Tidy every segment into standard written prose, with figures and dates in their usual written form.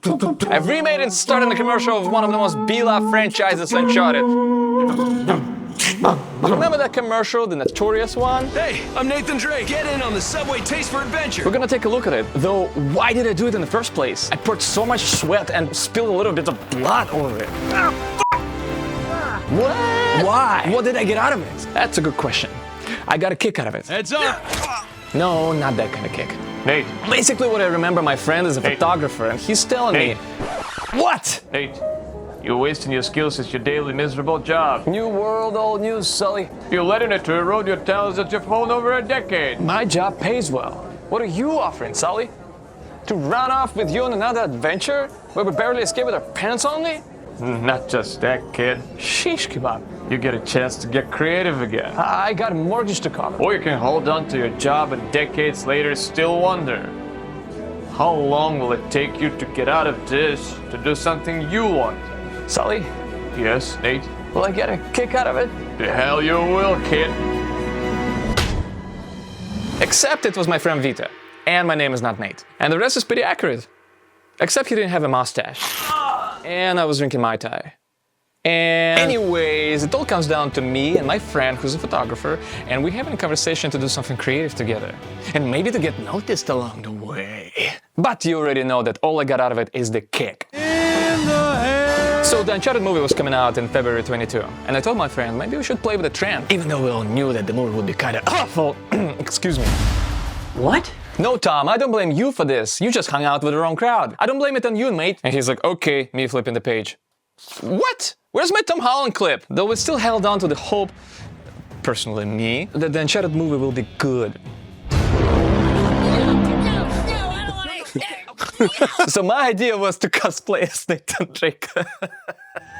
I've remade and starred in the commercial of one of the most beloved franchises, Uncharted. Remember that commercial, the notorious one? Hey, I'm Nathan Drake. Get in on the Subway Taste for Adventure. We're gonna take a look at it. Though, why did I do it in the first place? I poured so much sweat and spilled a little bit of blood over it. What? Why? What did I get out of it? That's a good question. I got a kick out of it. Heads up. No, not that kind of kick. Nate. Basically what I remember, my friend is a photographer and he's telling me... What? Nate, you're wasting your skills at your daily miserable job. New world, old news, Sully. You're letting it to erode your talents that you've honed over a decade. My job pays well. What are you offering, Sully? To run off with you on another adventure where we barely escape with our pants only? Not just that, kid. Sheesh kebab. You get a chance to get creative again. I got a mortgage to cover. Or you can hold on to your job and decades later still wonder, how long will it take you to get out of this to do something you want? Sully, Yes, Nate? will I get a kick out of it? The hell you will, kid. Except it was my friend Vita. And my name is not Nate. And the rest is pretty accurate. Except he didn't have a mustache. And I was drinking Mai Tai. And anyways, it all comes down to me and my friend who's a photographer, and we're having a conversation to do something creative together. And maybe to get noticed along the way. But you already know that all I got out of it is the kick. So the Uncharted movie was coming out in February 22, and I told my friend maybe we should play with the trend, even though we all knew that the movie would be kind of awful. Excuse me. What? No, Tom, I don't blame you for this. You just hung out with the wrong crowd. I don't blame it on you, mate. And he's like, okay, me flipping the page. What? Where's my Tom Holland clip? Though we still held on to the hope, personally me, that the Uncharted movie will be good. So my idea was to cosplay as Nathan Drake.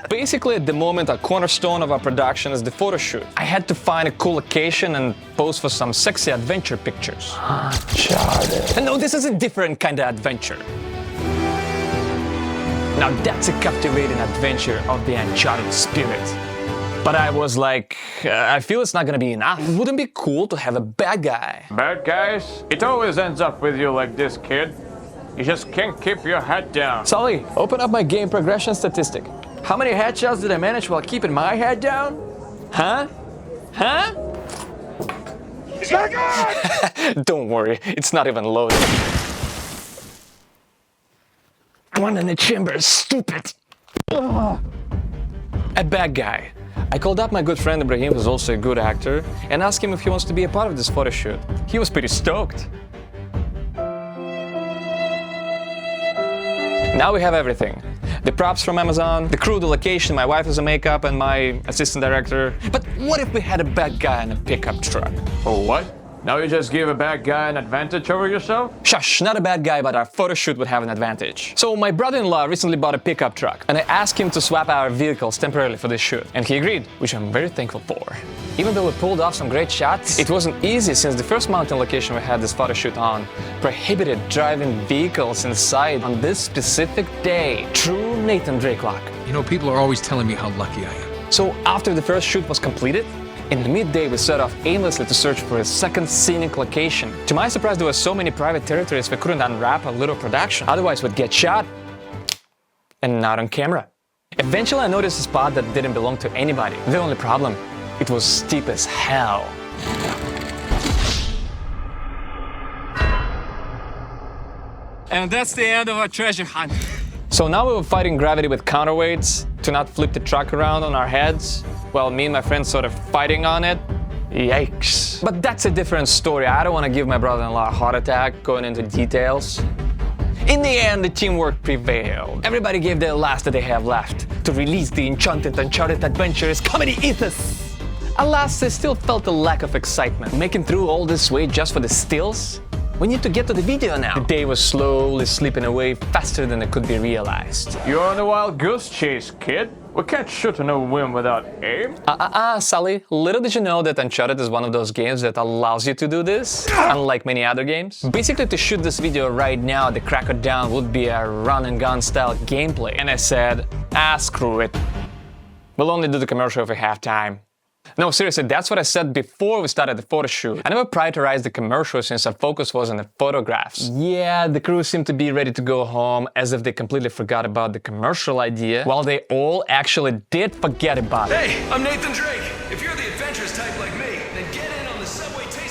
Basically, at the moment, a cornerstone of our production is the photoshoot. I had to find a cool location and pose for some sexy adventure pictures. Uncharted. And no, this is a different kind of adventure. Now that's a captivating adventure of the Uncharted spirit. But I was like, I feel it's not gonna be enough. Wouldn't it be cool to have a bad guy? Bad guys? It always ends up with you like this, kid. You just can't keep your head down. Sully, open up my game progression statistic. How many headshots did I manage while keeping my head down? Huh? Huh? Don't worry, it's not even loaded. One in the chamber, stupid. Ugh. A bad guy. I called up my good friend Ibrahim, who's also a good actor, and asked him if he wants to be a part of this photo shoot. He was pretty stoked. Now we have everything. The props from Amazon, the crew, the location, my wife is a makeup, and my assistant director. But what if we had a bad guy in a pickup truck? Oh, what? Now you just give a bad guy an advantage over yourself? Shush, not a bad guy, but our photo shoot would have an advantage. So my brother-in-law recently bought a pickup truck, and I asked him to swap our vehicles temporarily for this shoot. And he agreed, which I'm very thankful for. Even though we pulled off some great shots, it wasn't easy since the first mountain location we had this photo shoot on prohibited driving vehicles inside on this specific day. True Nathan Drake luck. You know, people are always telling me how lucky I am. So after the first shoot was completed, in the midday we set off aimlessly to search for a second scenic location. To my surprise, there were so many private territories we couldn't unwrap a little production. Otherwise we'd get shot and not on camera. Eventually I noticed a spot that didn't belong to anybody. The only problem, it was steep as hell. And that's the end of our treasure hunt. So now we were fighting gravity with counterweights to not flip the truck around on our heads, while me and my friends sort of fighting on it. Yikes. But that's a different story. I don't want to give my brother-in-law a heart attack going into details. In the end, the teamwork prevailed. Everybody gave their last that they have left to release the enchanted Uncharted adventurous comedy ethos. Alas, I still felt a lack of excitement. Making through all this way just for the stills? We need to get to the video now. The day was slowly slipping away faster than it could be realized. You're on a wild goose chase, kid. We can't shoot on a whim without aim. Sully, little did you know that Uncharted is one of those games that allows you to do this, unlike many other games. Basically, to shoot this video right now, the crack it down would be a run and gun style gameplay. And I said, screw it. We'll only do the commercial for halftime. No, seriously, that's what I said before we started the photo shoot. I never prioritized the commercial since our focus was on the photographs. Yeah, the crew seemed to be ready to go home as if they completely forgot about the commercial idea, while they all actually did forget about it. Hey, I'm Nathan Drake. If you're the adventurous type like me, then get in on the Subway Taste